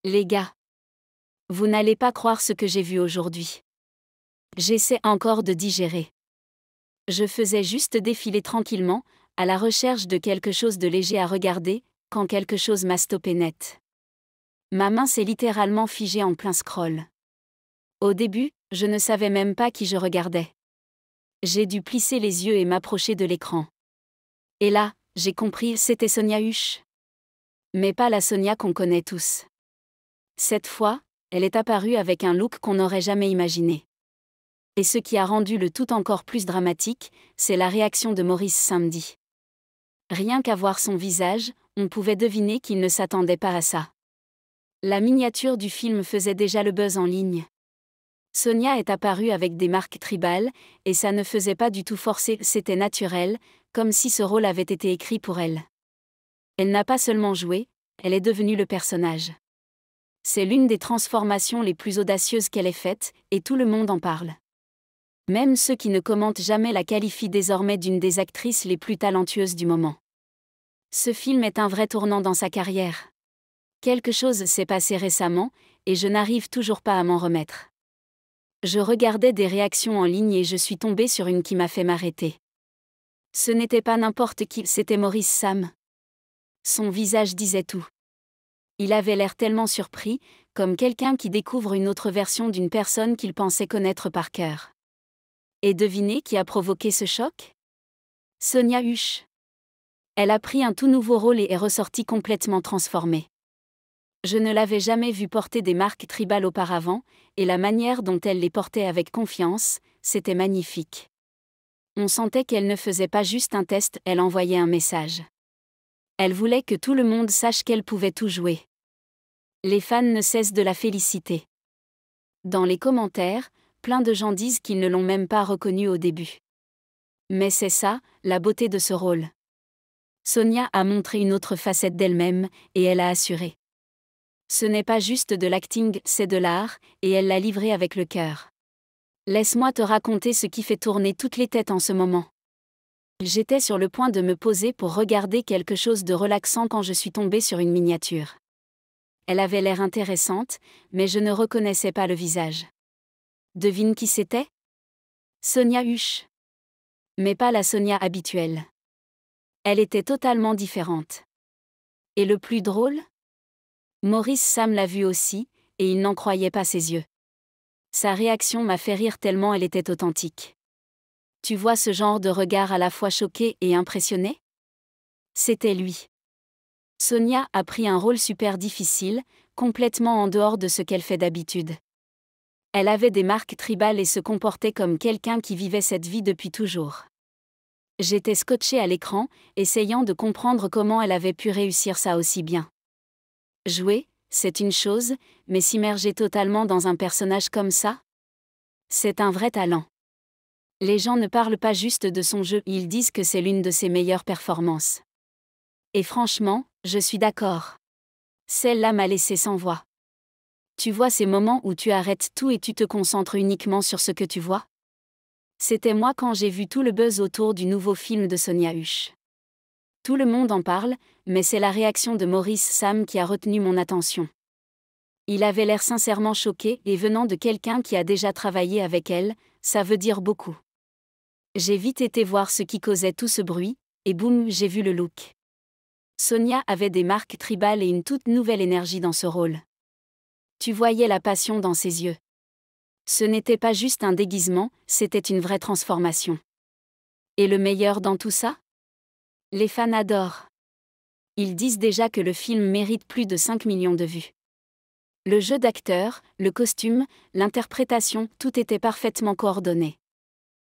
Les gars, vous n'allez pas croire ce que j'ai vu aujourd'hui. J'essaie encore de digérer. Je faisais juste défiler tranquillement, à la recherche de quelque chose de léger à regarder, quand quelque chose m'a stoppé net. Ma main s'est littéralement figée en plein scroll. Au début, je ne savais même pas qui je regardais. J'ai dû plisser les yeux et m'approcher de l'écran. Et là, j'ai compris, c'était Sonia Huche. Mais pas la Sonia qu'on connaît tous. Cette fois, elle est apparue avec un look qu'on n'aurait jamais imaginé. Et ce qui a rendu le tout encore plus dramatique, c'est la réaction de Maurice samedi. Rien qu'à voir son visage, on pouvait deviner qu'il ne s'attendait pas à ça. La miniature du film faisait déjà le buzz en ligne. Sonia est apparue avec des marques tribales, et ça ne faisait pas du tout forcé, c'était naturel, comme si ce rôle avait été écrit pour elle. Elle n'a pas seulement joué, elle est devenue le personnage. C'est l'une des transformations les plus audacieuses qu'elle ait faites, et tout le monde en parle. Même ceux qui ne commentent jamais la qualifient désormais d'une des actrices les plus talentueuses du moment. Ce film est un vrai tournant dans sa carrière. Quelque chose s'est passé récemment, et je n'arrive toujours pas à m'en remettre. Je regardais des réactions en ligne et je suis tombée sur une qui m'a fait m'arrêter. Ce n'était pas n'importe qui, c'était Maurice Sam. Son visage disait tout. Il avait l'air tellement surpris, comme quelqu'un qui découvre une autre version d'une personne qu'il pensait connaître par cœur. Et devinez qui a provoqué ce choc ? Sonia Huche. Elle a pris un tout nouveau rôle et est ressortie complètement transformée. Je ne l'avais jamais vue porter des marques tribales auparavant, et la manière dont elle les portait avec confiance, c'était magnifique. On sentait qu'elle ne faisait pas juste un test, elle envoyait un message. Elle voulait que tout le monde sache qu'elle pouvait tout jouer. Les fans ne cessent de la féliciter. Dans les commentaires, plein de gens disent qu'ils ne l'ont même pas reconnue au début. Mais c'est ça, la beauté de ce rôle. Sonia a montré une autre facette d'elle-même, et elle a assuré. Ce n'est pas juste de l'acting, c'est de l'art, et elle l'a livré avec le cœur. Laisse-moi te raconter ce qui fait tourner toutes les têtes en ce moment. J'étais sur le point de me poser pour regarder quelque chose de relaxant quand je suis tombée sur une miniature. Elle avait l'air intéressante, mais je ne reconnaissais pas le visage. Devine qui c'était ? Sonia Huche. Mais pas la Sonia habituelle. Elle était totalement différente. Et le plus drôle ? Maurice Sam l'a vue aussi, et il n'en croyait pas ses yeux. Sa réaction m'a fait rire tellement elle était authentique. Tu vois ce genre de regard à la fois choqué et impressionné ? C'était lui. Sonia a pris un rôle super difficile, complètement en dehors de ce qu'elle fait d'habitude. Elle avait des marques tribales et se comportait comme quelqu'un qui vivait cette vie depuis toujours. J'étais scotchée à l'écran, essayant de comprendre comment elle avait pu réussir ça aussi bien. Jouer, c'est une chose, mais s'immerger totalement dans un personnage comme ça ? C'est un vrai talent. Les gens ne parlent pas juste de son jeu, ils disent que c'est l'une de ses meilleures performances. Et franchement, je suis d'accord. Celle-là m'a laissé sans voix. Tu vois ces moments où tu arrêtes tout et tu te concentres uniquement sur ce que tu vois ? C'était moi quand j'ai vu tout le buzz autour du nouveau film de Sonia Huche. Tout le monde en parle, mais c'est la réaction de Maurice Sam qui a retenu mon attention. Il avait l'air sincèrement choqué et venant de quelqu'un qui a déjà travaillé avec elle, ça veut dire beaucoup. J'ai vite été voir ce qui causait tout ce bruit, et boum, j'ai vu le look. Sonia avait des marques tribales et une toute nouvelle énergie dans ce rôle. Tu voyais la passion dans ses yeux. Ce n'était pas juste un déguisement, c'était une vraie transformation. Et le meilleur dans tout ça ? Les fans adorent. Ils disent déjà que le film mérite plus de 5 millions de vues. Le jeu d'acteur, le costume, l'interprétation, tout était parfaitement coordonné.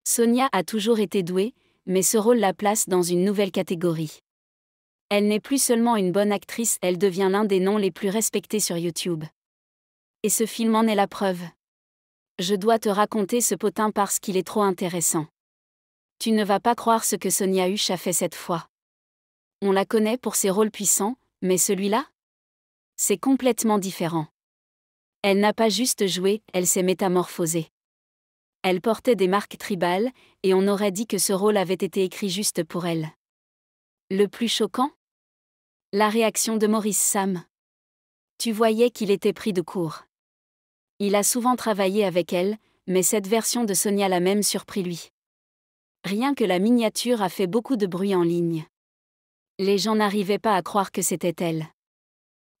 Sonia a toujours été douée, mais ce rôle la place dans une nouvelle catégorie. Elle n'est plus seulement une bonne actrice, elle devient l'un des noms les plus respectés sur YouTube. Et ce film en est la preuve. Je dois te raconter ce potin parce qu'il est trop intéressant. Tu ne vas pas croire ce que Sonia Huche a fait cette fois. On la connaît pour ses rôles puissants, mais celui-là ? C'est complètement différent. Elle n'a pas juste joué, elle s'est métamorphosée. Elle portait des marques tribales, et on aurait dit que ce rôle avait été écrit juste pour elle. Le plus choquant ? La réaction de Maurice Sam. Tu voyais qu'il était pris de court. Il a souvent travaillé avec elle, mais cette version de Sonia l'a même surpris lui. Rien que la miniature a fait beaucoup de bruit en ligne. Les gens n'arrivaient pas à croire que c'était elle.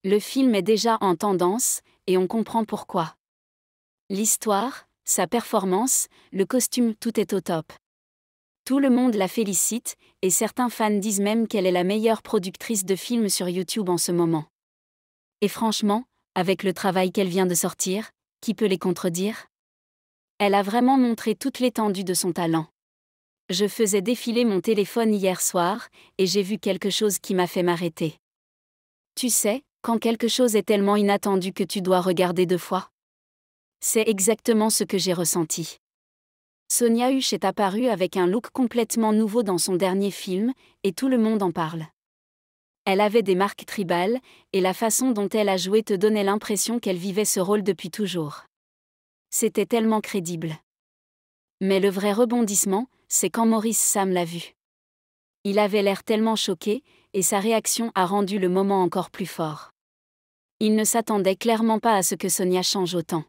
Le film est déjà en tendance, et on comprend pourquoi. L'histoire, sa performance, le costume, tout est au top. Tout le monde la félicite, et certains fans disent même qu'elle est la meilleure productrice de films sur YouTube en ce moment. Et franchement, avec le travail qu'elle vient de sortir, qui peut les contredire ? Elle a vraiment montré toute l'étendue de son talent. Je faisais défiler mon téléphone hier soir, et j'ai vu quelque chose qui m'a fait m'arrêter. Tu sais, quand quelque chose est tellement inattendu que tu dois regarder 2 fois. C'est exactement ce que j'ai ressenti. Sonia Husch est apparue avec un look complètement nouveau dans son dernier film, et tout le monde en parle. Elle avait des marques tribales, et la façon dont elle a joué te donnait l'impression qu'elle vivait ce rôle depuis toujours. C'était tellement crédible. Mais le vrai rebondissement, c'est quand Maurice Sam l'a vue. Il avait l'air tellement choqué, et sa réaction a rendu le moment encore plus fort. Il ne s'attendait clairement pas à ce que Sonia change autant.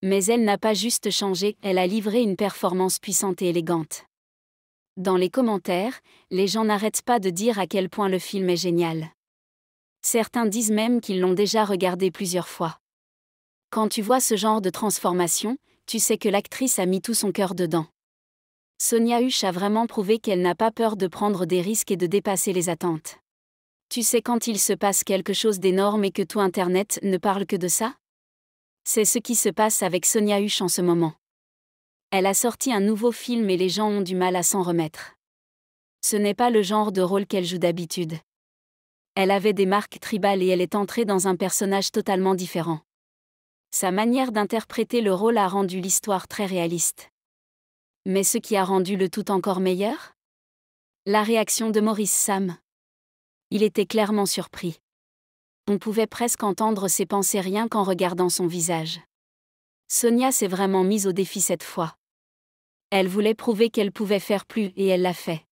Mais elle n'a pas juste changé, elle a livré une performance puissante et élégante. Dans les commentaires, les gens n'arrêtent pas de dire à quel point le film est génial. Certains disent même qu'ils l'ont déjà regardé plusieurs fois. Quand tu vois ce genre de transformation, tu sais que l'actrice a mis tout son cœur dedans. Sonia Husch a vraiment prouvé qu'elle n'a pas peur de prendre des risques et de dépasser les attentes. Tu sais quand il se passe quelque chose d'énorme et que tout Internet ne parle que de ça ? C'est ce qui se passe avec Sonia Husch en ce moment. Elle a sorti un nouveau film et les gens ont du mal à s'en remettre. Ce n'est pas le genre de rôle qu'elle joue d'habitude. Elle avait des marques tribales et elle est entrée dans un personnage totalement différent. Sa manière d'interpréter le rôle a rendu l'histoire très réaliste. Mais ce qui a rendu le tout encore meilleur ? La réaction de Maurice Sam. Il était clairement surpris. On pouvait presque entendre ses pensées rien qu'en regardant son visage. Sonia s'est vraiment mise au défi cette fois. Elle voulait prouver qu'elle pouvait faire plus et elle l'a fait.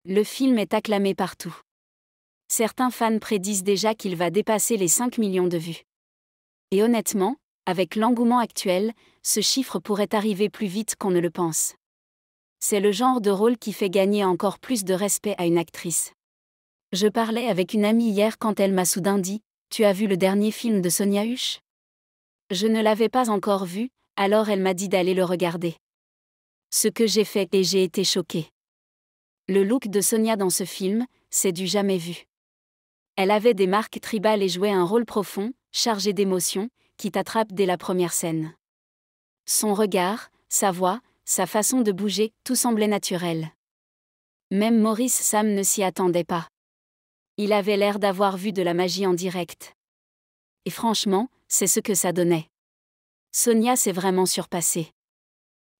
Le film est acclamé partout. Certains fans prédisent déjà qu'il va dépasser les 5 millions de vues. Et honnêtement, avec l'engouement actuel, ce chiffre pourrait arriver plus vite qu'on ne le pense. C'est le genre de rôle qui fait gagner encore plus de respect à une actrice. Je parlais avec une amie hier quand elle m'a soudain dit « Tu as vu le dernier film de Sonia Husch ?» Je ne l'avais pas encore vu, alors elle m'a dit d'aller le regarder. Ce que j'ai fait et j'ai été choquée. Le look de Sonia dans ce film, c'est du jamais vu. Elle avait des marques tribales et jouait un rôle profond, chargé d'émotions, qui t'attrape dès la première scène. Son regard, sa voix, sa façon de bouger, tout semblait naturel. Même Maurice Sam ne s'y attendait pas. Il avait l'air d'avoir vu de la magie en direct. Et franchement, c'est ce que ça donnait. Sonia s'est vraiment surpassée.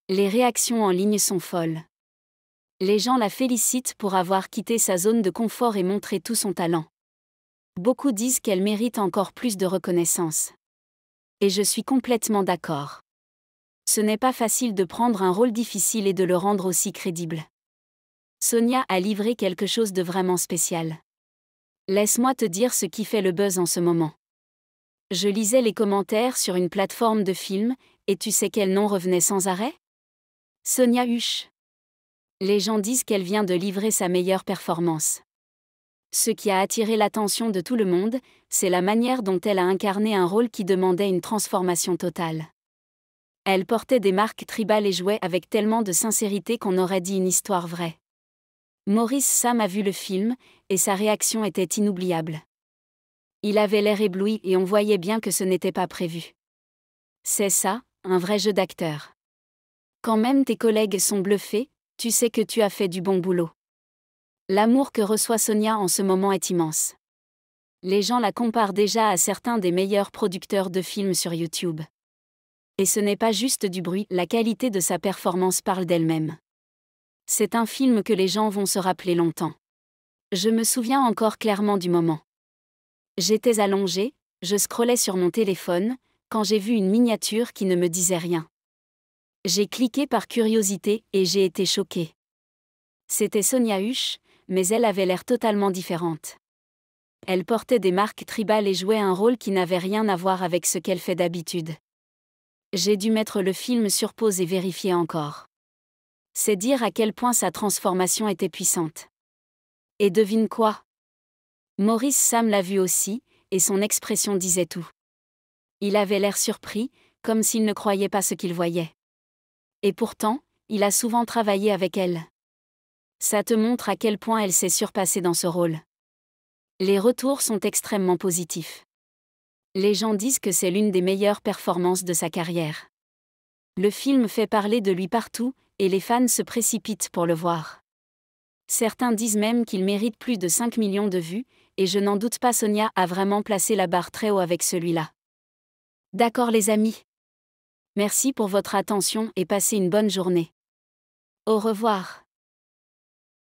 Les réactions en ligne sont folles. Les gens la félicitent pour avoir quitté sa zone de confort et montré tout son talent. Beaucoup disent qu'elle mérite encore plus de reconnaissance. Et je suis complètement d'accord. Ce n'est pas facile de prendre un rôle difficile et de le rendre aussi crédible. Sonia a livré quelque chose de vraiment spécial. Laisse-moi te dire ce qui fait le buzz en ce moment. Je lisais les commentaires sur une plateforme de films, et tu sais quel nom revenait sans arrêt ? Sonia Husch. Les gens disent qu'elle vient de livrer sa meilleure performance. Ce qui a attiré l'attention de tout le monde, c'est la manière dont elle a incarné un rôle qui demandait une transformation totale. Elle portait des marques tribales et jouait avec tellement de sincérité qu'on aurait dit une histoire vraie. Maurice Sam a vu le film, et sa réaction était inoubliable. Il avait l'air ébloui et on voyait bien que ce n'était pas prévu. C'est ça, un vrai jeu d'acteur. Quand même tes collègues sont bluffés, tu sais que tu as fait du bon boulot. L'amour que reçoit Sonia en ce moment est immense. Les gens la comparent déjà à certains des meilleurs producteurs de films sur YouTube. Et ce n'est pas juste du bruit, la qualité de sa performance parle d'elle-même. C'est un film que les gens vont se rappeler longtemps. Je me souviens encore clairement du moment. J'étais allongée, je scrollais sur mon téléphone, quand j'ai vu une miniature qui ne me disait rien. J'ai cliqué par curiosité et j'ai été choquée. C'était Sonia Husch, mais elle avait l'air totalement différente. Elle portait des marques tribales et jouait un rôle qui n'avait rien à voir avec ce qu'elle fait d'habitude. J'ai dû mettre le film sur pause et vérifier encore. C'est dire à quel point sa transformation était puissante. Et devine quoi? Maurice Sam l'a vu aussi, et son expression disait tout. Il avait l'air surpris, comme s'il ne croyait pas ce qu'il voyait. Et pourtant, il a souvent travaillé avec elle. Ça te montre à quel point elle s'est surpassée dans ce rôle. Les retours sont extrêmement positifs. Les gens disent que c'est l'une des meilleures performances de sa carrière. Le film fait parler de lui partout, et les fans se précipitent pour le voir. Certains disent même qu'il mérite plus de 5 millions de vues, et je n'en doute pas, Sonia a vraiment placé la barre très haut avec celui-là. D'accord les amis. Merci pour votre attention et passez une bonne journée. Au revoir.